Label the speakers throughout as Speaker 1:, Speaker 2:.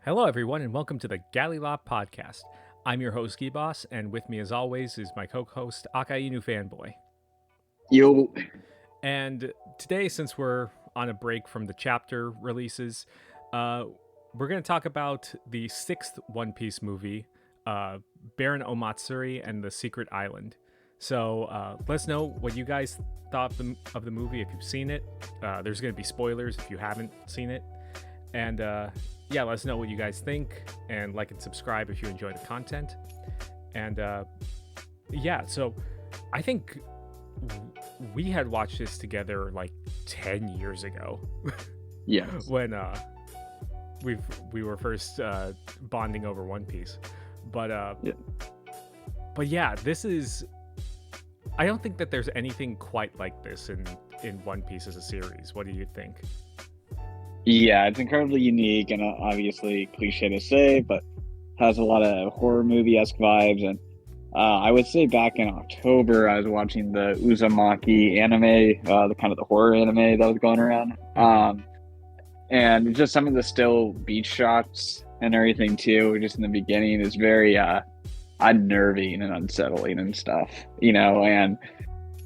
Speaker 1: Hello, everyone, and welcome to the Galley La Podcast. I'm your host, Geboss, and with me, as always, is my co-host, Akainu Fanboy.
Speaker 2: Yo.
Speaker 1: And today, since we're on a break from the chapter releases, we're going to talk about the sixth One Piece movie, Barbon Omatsuri and the Secret Island. So let us know what you guys thought of the movie if you've seen it. There's going to be spoilers if you haven't seen it. And yeah, let us know what you guys think, and like and subscribe if you enjoy the content. And yeah, so I think we had watched this together like 10 years ago.
Speaker 2: Yes.
Speaker 1: When we were first bonding over One Piece. But yeah, this is, I don't think that there's anything quite like this in One Piece as a series. What do you think?
Speaker 2: Yeah, it's incredibly unique and obviously cliche to say, but has a lot of horror movie-esque vibes. And I would say back in October, I was watching the Uzumaki anime, the kind of the horror anime that was going around. And just some of the still beach shots and everything too, just in the beginning, is very unnerving and unsettling and stuff, and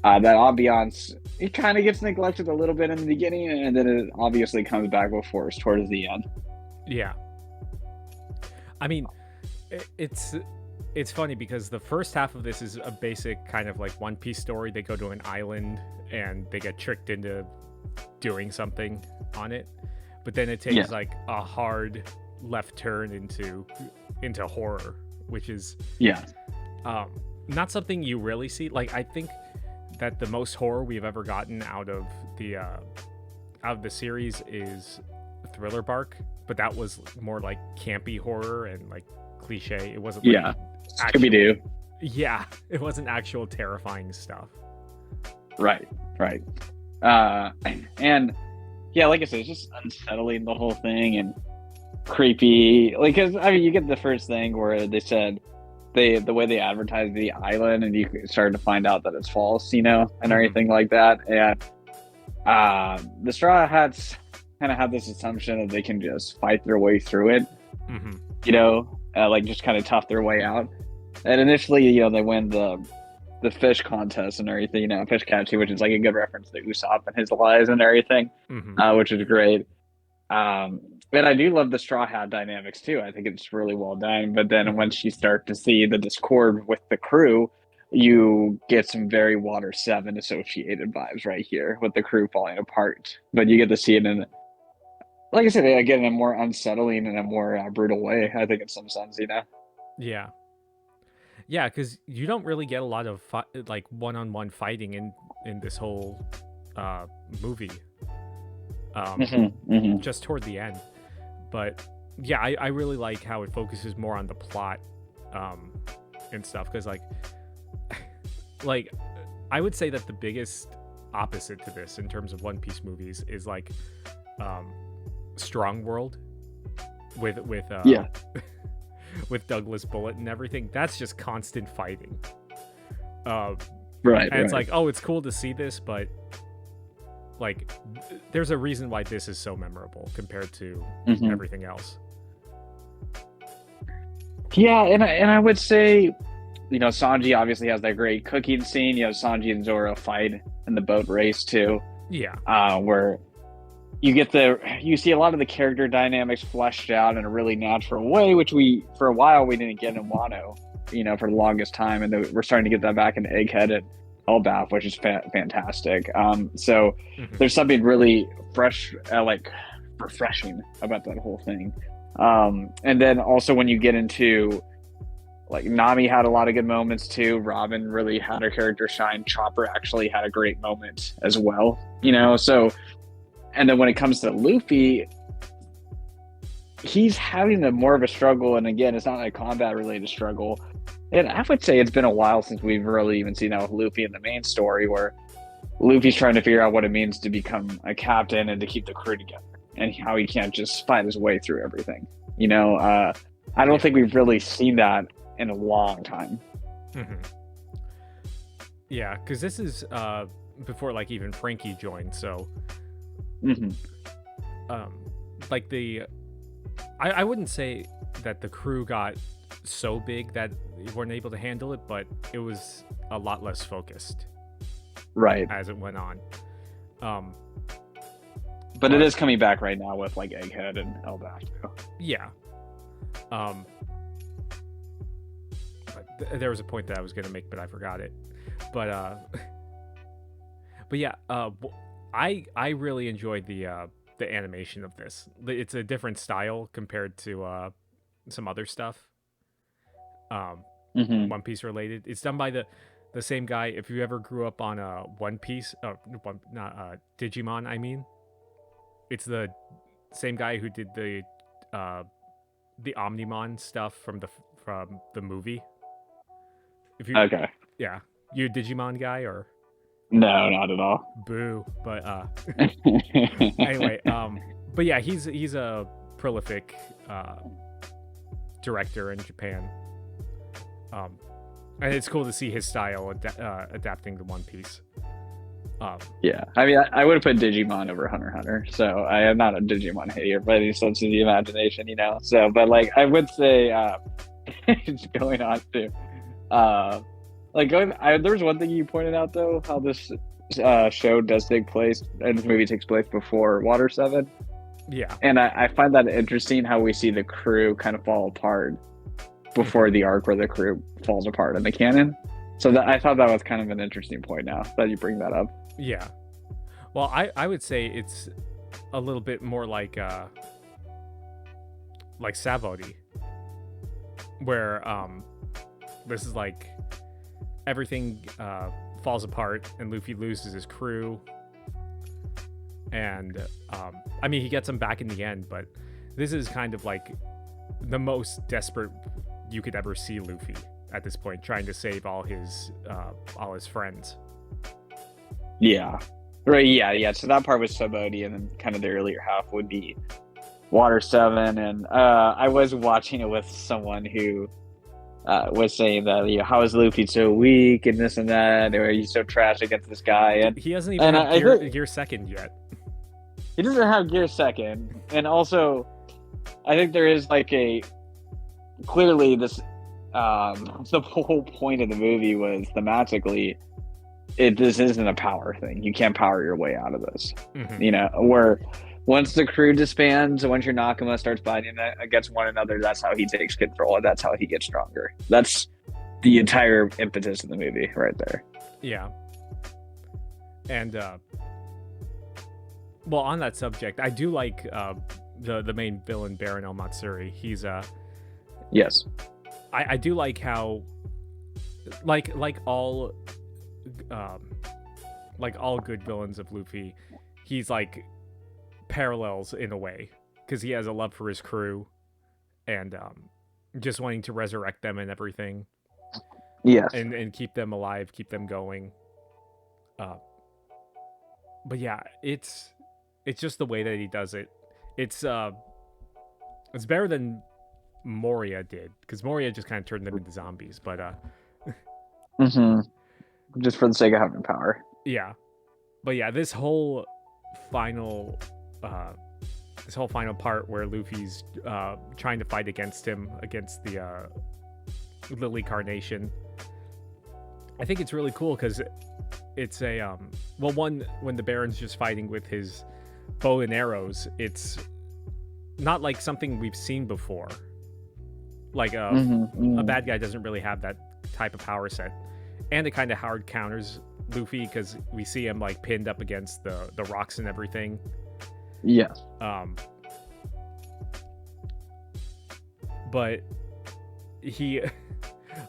Speaker 2: that ambiance, it kind of gets neglected a little bit in the beginning, and then it obviously comes back with force towards the end.
Speaker 1: Yeah. I mean, it's funny because the first half of this is a basic kind of like One Piece story. They go to an island and they get tricked into doing something on it. But then it takes like a hard left turn into horror, which is not something you really see. Like, I think that the most horror we've ever gotten out of the series is Thriller Bark, but that was more like campy horror and like cliche. It wasn't like
Speaker 2: Scooby-Doo.
Speaker 1: Yeah, it wasn't actual terrifying stuff.
Speaker 2: Right. And yeah, like I said, it's just unsettling, the whole thing, and creepy. Like, cause I mean, you get the first thing where they said the way they advertised the island, and you started to find out that it's false, and everything like that. And the Straw Hats kind of had this assumption that they can just fight their way through it, like just kind of tough their way out. And initially, they win the fish contest and everything, fish catching, which is like a good reference to Usopp and his lies and everything, which is great. And I do love the Straw Hat dynamics too. I think it's really well done. But then once you start to see the discord with the crew, you get some very Water 7 associated vibes right here with the crew falling apart. But you get to see it in, like I said, again, in a more unsettling and a more brutal way, I think, in some sense,
Speaker 1: Yeah. Yeah, because you don't really get a lot of like one-on-one fighting in this whole movie. Just toward the end. But yeah, I really like how it focuses more on the plot and stuff, because like I would say that the biggest opposite to this in terms of One Piece movies is like Strong World with with Douglas Bullet and everything. That's just constant fighting.
Speaker 2: Right.
Speaker 1: And it's like, oh, it's cool to see this, but like, there's a reason why this is so memorable compared to everything else.
Speaker 2: Yeah, and I would say, Sanji obviously has that great cooking scene. Sanji and Zoro fight in the boat race too.
Speaker 1: Yeah.
Speaker 2: Where you see a lot of the character dynamics fleshed out in a really natural way, which for a while we didn't get in Wano, for the longest time, and we're starting to get that back in Egghead and Elbaf, which is fantastic. So there's something really fresh, like refreshing about that whole thing. And then also when you get into, like, Nami had a lot of good moments too. Robin really had her character shine. Chopper actually had a great moment as well, so. And then when it comes to Luffy, he's having more of a struggle. And again, it's not a combat related struggle. And I would say it's been a while since we've really even seen that with Luffy in the main story, where Luffy's trying to figure out what it means to become a captain and to keep the crew together, and how he can't just fight his way through everything. I don't think we've really seen that in a long time.
Speaker 1: Yeah, because this is before like even Frankie joined, so like I wouldn't say that the crew got so big that they weren't able to handle it, but it was a lot less focused
Speaker 2: Right.
Speaker 1: as it went on.
Speaker 2: But it is coming back right now with like Egghead and Elbaf too.
Speaker 1: Yeah. There was a point that I was going to make, but I forgot it. But yeah, I really enjoyed the animation of this. It's a different style compared to some other stuff. One Piece related. It's done by the same guy. If you ever grew up on One Piece, not Digimon, I mean, it's the same guy who did the Omnimon stuff from the movie.
Speaker 2: Okay.
Speaker 1: Yeah, you a Digimon guy or?
Speaker 2: No, not at all.
Speaker 1: Boo. But anyway, but yeah, he's a prolific director in Japan. And it's cool to see his style adapting to One Piece.
Speaker 2: Yeah, I mean, I would have put Digimon over Hunter x Hunter, so I am not a Digimon hater by any stretch of the imagination, you know. So, but like, I would say, going on to, there's one thing you pointed out though, how this show does take place, and this movie takes place before Water 7.
Speaker 1: Yeah,
Speaker 2: and I find that interesting how we see the crew kind of fall apart before the arc where the crew falls apart in the canon. So I thought that was kind of an interesting point now that you bring that up.
Speaker 1: Yeah. Well, I would say it's a little bit more like Savody, where this is like everything falls apart and Luffy loses his crew, and I mean, he gets them back in the end, but this is kind of like the most desperate you could ever see Luffy at this point, trying to save all his friends.
Speaker 2: Yeah. Right, yeah. So that part was Saboti, and then kind of the earlier half would be Water 7. And I was watching it with someone who was saying that, you know, how is Luffy so weak and this and that, or he's so trash against this guy. And
Speaker 1: he hasn't even had gear second yet.
Speaker 2: He doesn't have gear second. And also, I think there is like clearly this, the whole point of the movie was thematically, this isn't a power thing. You can't power your way out of this. Mm-hmm. You know, where once the crew disbands, once your Nakama starts fighting against one another, that's how he takes control, and that's how he gets stronger. That's the entire impetus of the movie right there.
Speaker 1: Yeah. And well, on that subject, I do like the main villain, Barbon Omatsuri. He's
Speaker 2: yes.
Speaker 1: I do like how like all good villains of Luffy, he's like parallels in a way, because he has a love for his crew and just wanting to resurrect them and everything.
Speaker 2: Yes.
Speaker 1: And keep them alive, keep them going. But yeah, it's just the way that he does it. It's better than Moria did, because Moria just kind of turned them into zombies, but
Speaker 2: just for the sake of having power.
Speaker 1: Yeah. But yeah, this whole final part where Luffy's trying to fight against the Lily Carnation, I think it's really cool, because it's a when the Baron's just fighting with his bow and arrows, it's not like something we've seen before. Like a bad guy doesn't really have that type of power set, and it kind of hard counters Luffy, because we see him like pinned up against the rocks and everything.
Speaker 2: Yeah.
Speaker 1: But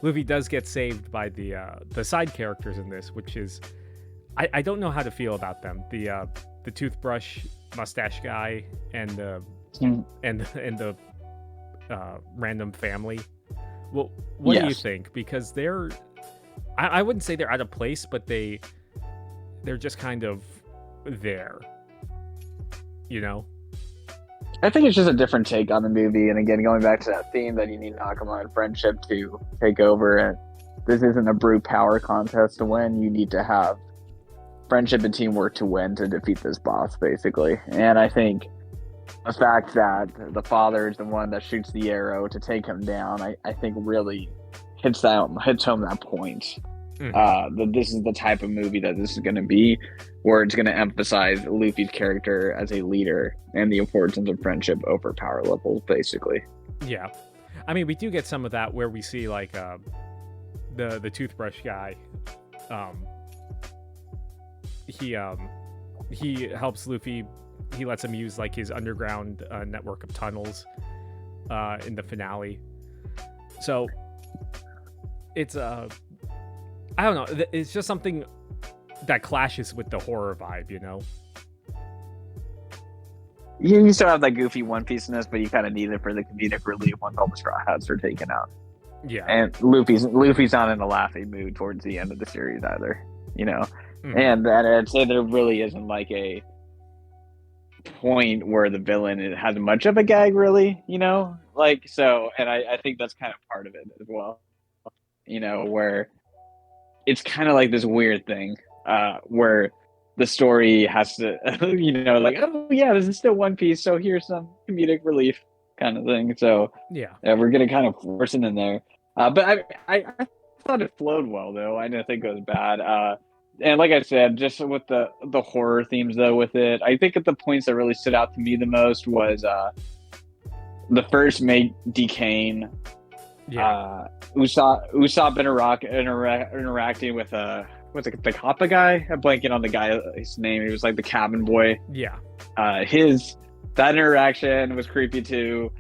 Speaker 1: Luffy does get saved by the side characters in this, which is I don't know how to feel about them. The toothbrush mustache guy and the random family. Well, what do you think? Because they're I wouldn't say they're out of place, but they're just kind of there, you know?
Speaker 2: I think it's just a different take on the movie, and again, going back to that theme that you need Nakama and friendship to take over, and this isn't a brute power contest to win. You need to have friendship and teamwork to win, to defeat this boss, basically. And I think the fact that the father is the one that shoots the arrow to take him down, I think really hits home that point. That this is the type of movie that this is going to be, where it's going to emphasize Luffy's character as a leader and the importance of friendship over power levels, basically.
Speaker 1: Yeah, I mean, we do get some of that where we see like the toothbrush guy. He helps Luffy. He lets him use like his underground network of tunnels in the finale. So it's I don't know. It's just something that clashes with the horror vibe, you know?
Speaker 2: You still have that goofy One Piece-ness, but you kind of need it for the comedic relief once all the Straw Hats are taken out.
Speaker 1: Yeah.
Speaker 2: And Luffy's not in a laughing mood towards the end of the series either, you know? And I'd say there really isn't like a point where the villain has much of a gag, really, you know? Like, so, and I think that's kind of part of it as well, you know, where it's kind of like this weird thing where the story has to, you know, like, oh yeah, this is still One Piece, so here's some comedic relief kind of thing. So
Speaker 1: yeah,
Speaker 2: we're gonna kind of force it in there. But I thought it flowed well, though. I didn't think it was bad. And like I said, just with the horror themes though with it, I think at the points that really stood out to me the most was the first mate decaying.
Speaker 1: yeah.
Speaker 2: Usopp interacting with what's it, the Kappa guy? I'm blanking on the guy's name. He was like the cabin boy.
Speaker 1: Yeah.
Speaker 2: That interaction was creepy too.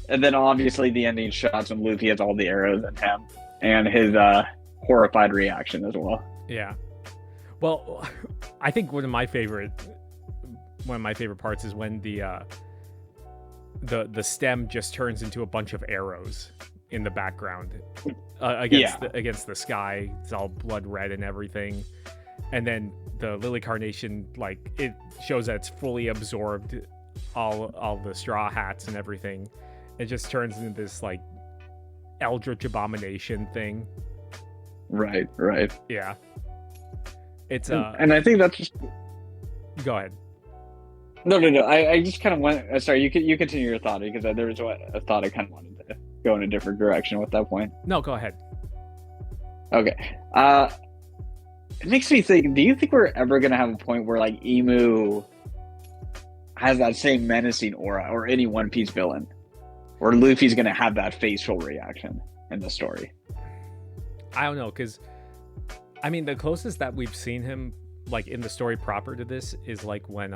Speaker 2: And then obviously the ending shots when Luffy has all the arrows in him, and his horrified reaction as well.
Speaker 1: Yeah. Well, I think one of my favorite parts is when the stem just turns into a bunch of arrows in the background against the sky. It's all blood red and everything, and then the Lily Carnation, like, it shows that it's fully absorbed all the Straw Hats and everything. It just turns into this like eldritch abomination thing.
Speaker 2: Right.
Speaker 1: Yeah. It's
Speaker 2: and I think that's just.
Speaker 1: Go ahead.
Speaker 2: No. I just kind of went. Sorry, you continue your thought, because there was a thought I kind of wanted to go in a different direction with that point.
Speaker 1: No, go ahead.
Speaker 2: Okay. It makes me think. Do you think we're ever gonna have a point where like Emu has that same menacing aura, or any One Piece villain, or Luffy's gonna have that facial reaction in the story?
Speaker 1: I don't know, because I mean, the closest that we've seen him like in the story proper to this is like when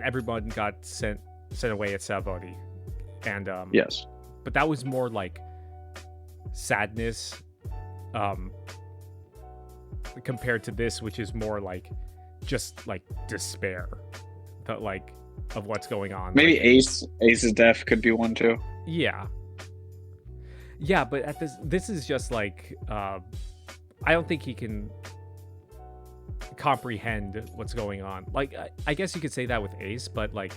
Speaker 1: everyone got sent away at Savori, and
Speaker 2: yes,
Speaker 1: but that was more like sadness compared to this, which is more like just like despair, like of what's going on.
Speaker 2: Maybe
Speaker 1: like,
Speaker 2: Ace's death could be one too.
Speaker 1: Yeah, but at this is just like I don't think he can comprehend what's going on. Like, I guess you could say that with Ace, but like,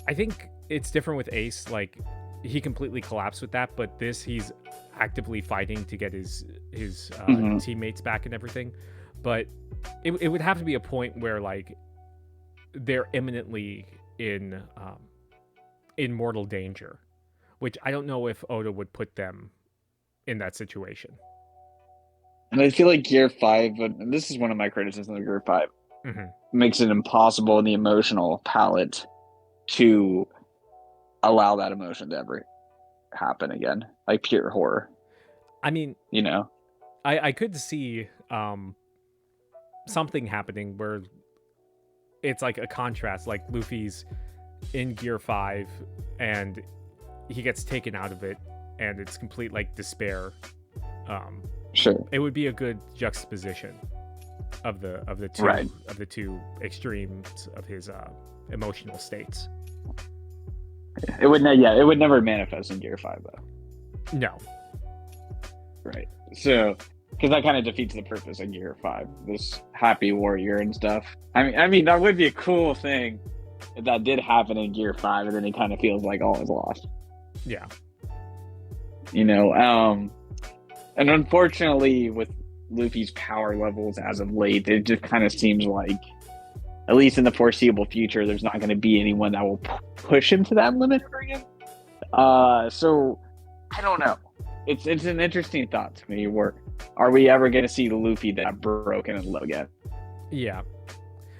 Speaker 1: I think it's different with Ace. Like, he completely collapsed with that, but he's actively fighting to get his teammates back and everything. But it would have to be a point where like they're imminently in mortal danger, which I don't know if Oda would put them in that situation.
Speaker 2: And I feel like Gear 5, and this is one of my criticisms of Gear 5, makes it impossible in the emotional palette to allow that emotion to ever happen again, like pure horror.
Speaker 1: I mean,
Speaker 2: you know,
Speaker 1: I could see something happening where it's like a contrast, like Luffy's in Gear 5 and he gets taken out of it, and it's complete like despair.
Speaker 2: Sure,
Speaker 1: it would be a good juxtaposition of the two of the two extremes of his emotional states.
Speaker 2: It would never manifest in Gear 5 though.
Speaker 1: No.
Speaker 2: Right. So, because that kind of defeats the purpose of Gear 5, this happy warrior and stuff. I mean that would be a cool thing if that did happen in Gear 5, and then it kind of feels like all is lost.
Speaker 1: Yeah.
Speaker 2: You know, and unfortunately with Luffy's power levels as of late, it just kind of seems like at least in the foreseeable future, there's not going to be anyone that will push him to that limit ever again. So I don't know. It's an interesting thought to me. Are we ever going to see Luffy that broken and low again?
Speaker 1: Yeah,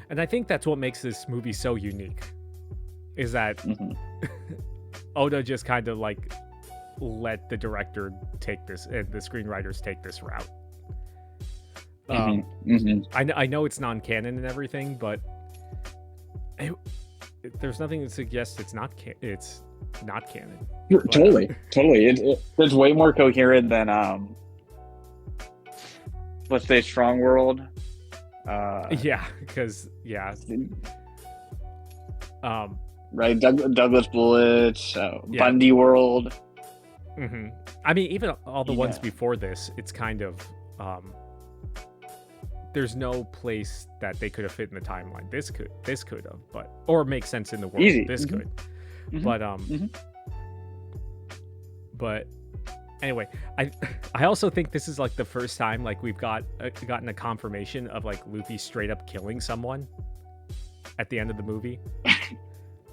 Speaker 1: and I think that's what makes this movie so unique, is that Oda just kind of like let the director take this and the screenwriters take this route. I know it's non-canon and everything, but there's nothing that suggests it's not canon.
Speaker 2: Totally. It's way more coherent than let's say Strong World. Right, Douglas Bullets, Bundy World.
Speaker 1: I mean, even all the ones before this, it's kind of there's no place that they could have fit in the timeline. This could have, or make sense in the world.
Speaker 2: Easy.
Speaker 1: This could, but anyway, I also think this is like the first time like we've gotten a confirmation of like Luffy straight up killing someone at the end of the movie.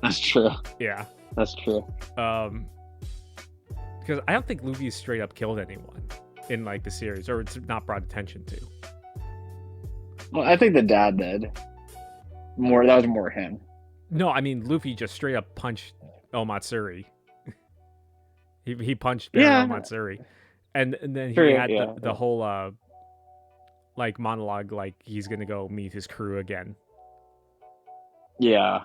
Speaker 2: That's true.
Speaker 1: Yeah,
Speaker 2: that's true.
Speaker 1: Because I don't think Luffy straight up killed anyone in like the series, or it's not brought attention to.
Speaker 2: Well, I think the dad did. That was more him.
Speaker 1: No, I mean Luffy just straight up punched Omatsuri. he punched Baron Omatsuri, and then he had the whole like monologue, like he's gonna go meet his crew again.
Speaker 2: Yeah.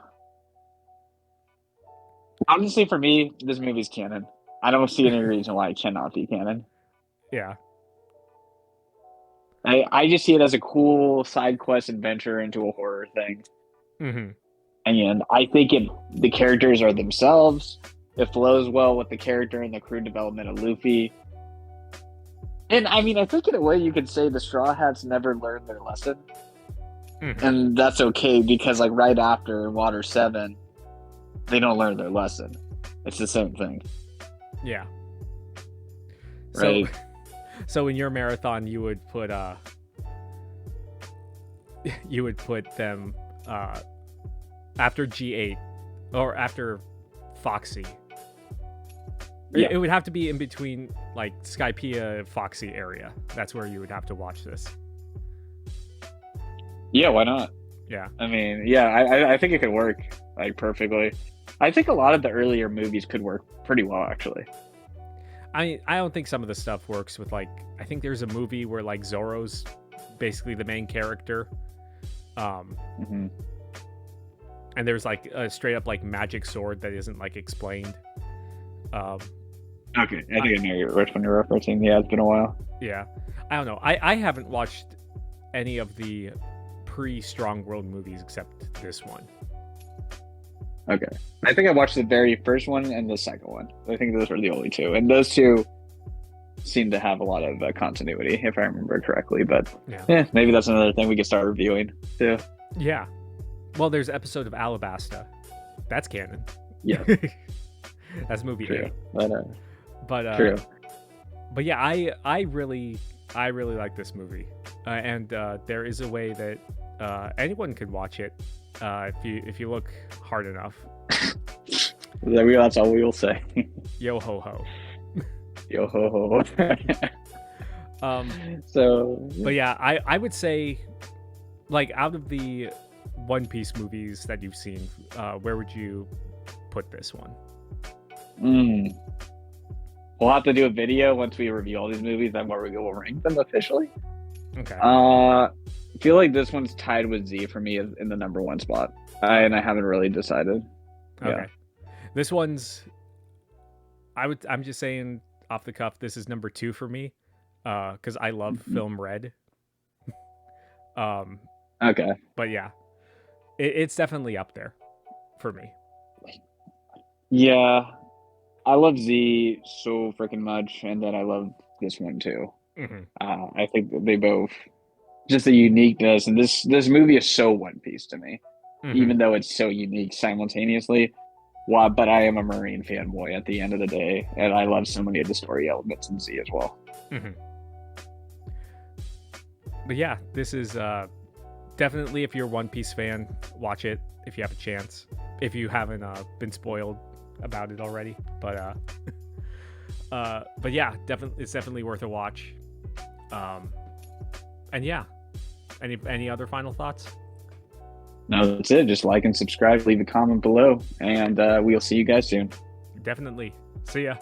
Speaker 2: Honestly, for me, this movie's canon. I don't see any reason why it cannot be canon.
Speaker 1: Yeah.
Speaker 2: I just see it as a cool side quest adventure into a horror thing. And I think the characters are themselves. It flows well with the character and the crew development of Luffy. And I mean, I think in a way you could say the Straw Hats never learned their lesson. And that's okay, because like right after Water 7, they don't learn their lesson. It's the same thing.
Speaker 1: Yeah.
Speaker 2: Right.
Speaker 1: So in your marathon, you would put them after G8 or after Foxy. Yeah. It would have to be in between like Skypiea, Foxy area. That's where you would have to watch this.
Speaker 2: Yeah, why not?
Speaker 1: Yeah.
Speaker 2: I mean, yeah, I think it could work like perfectly. I think a lot of the earlier movies could work pretty well, actually.
Speaker 1: I don't think some of the stuff works with like, I think there's a movie where like Zoro's basically the main character. And there's like a straight up like magic sword that isn't like explained.
Speaker 2: Okay, I think I know which one you're referencing. Yeah, it's been a while.
Speaker 1: Yeah, I don't know. I haven't watched any of the pre-Strong World movies except this one.
Speaker 2: Okay, I think I watched the very first one and the second one. I think those were the only two, and those two seem to have a lot of continuity, if I remember correctly. But maybe that's another thing we could start reviewing too.
Speaker 1: Yeah. Well, there's an episode of Alabasta. That's canon.
Speaker 2: Yeah.
Speaker 1: That's movie
Speaker 2: true.
Speaker 1: 8. But
Speaker 2: true.
Speaker 1: But yeah, I really like this movie, and there is a way that anyone could watch it if you look hard enough.
Speaker 2: That's all we will say.
Speaker 1: Yo ho ho.
Speaker 2: Yo ho ho. So.
Speaker 1: But yeah, I would say, like, out of the One Piece movies that you've seen, where would you put this one?
Speaker 2: We'll have to do a video once we review all these movies, then where we go, we'll rank them officially.
Speaker 1: Okay.
Speaker 2: I feel like this one's tied with Z for me in the number one spot, and I haven't really decided.
Speaker 1: Okay. This one's, I'm just saying off the cuff, this is number 2 for me, because I love Film Red.
Speaker 2: Okay.
Speaker 1: But yeah, it's definitely up there for me.
Speaker 2: Yeah, I love Z so freaking much, and then I love this one too. I think that they both, just the uniqueness, and this movie is so One Piece to me, even though it's so unique simultaneously. Wow, but I am a Marine fanboy at the end of the day, and I love so many of the story elements in Z as well.
Speaker 1: But yeah, this is definitely, if you're a One Piece fan, watch it if you have a chance. If you haven't been spoiled about it already, but yeah, definitely, it's definitely worth a watch. And yeah, any other final thoughts?
Speaker 2: No, that's it. Just like and subscribe, leave a comment below, and we'll see you guys soon.
Speaker 1: Definitely. See ya.